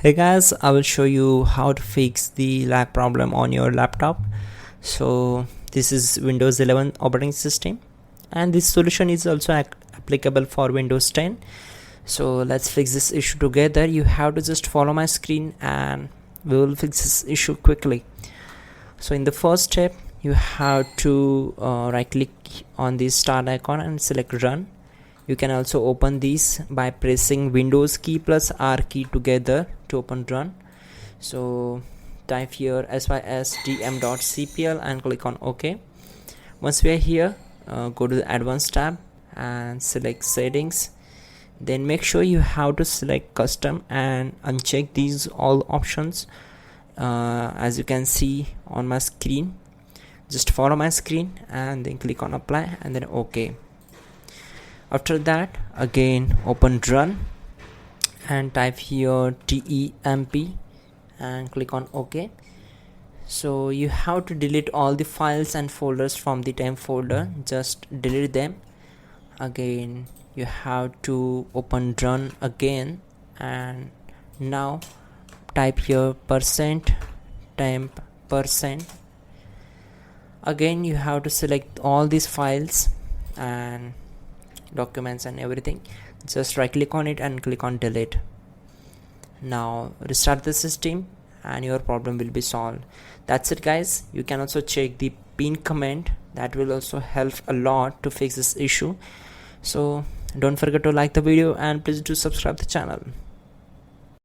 Hey guys, I will show you how to fix the lag problem on your laptop. So this is Windows 11 operating system, and this solution is also applicable for Windows 10. So let's fix this issue together. You have to just follow my screen and we will fix this issue quickly. So in the first step, you have to right click on the start icon and select run. You can also open these by pressing Windows key plus R key together to open run. So type here sysdm.cpl and click on OK. Once we are here, go to the advanced tab and select settings. Then make sure you have to select custom and uncheck these all options. As you can see on my screen, just follow my screen and then click on apply and then OK. After that, again open run and type here temp and click on OK. So you have to delete all the files and folders from the temp folder. Just delete them. Again you have to open run again, and now type here %temp%. Again you have to select all these files and documents and everything. Just right click on it and click on delete. Now restart the system and your problem will be solved. That's it guys. You can also check the pin command. That will also help a lot to fix this issue. So don't forget to like the video and please do subscribe the channel.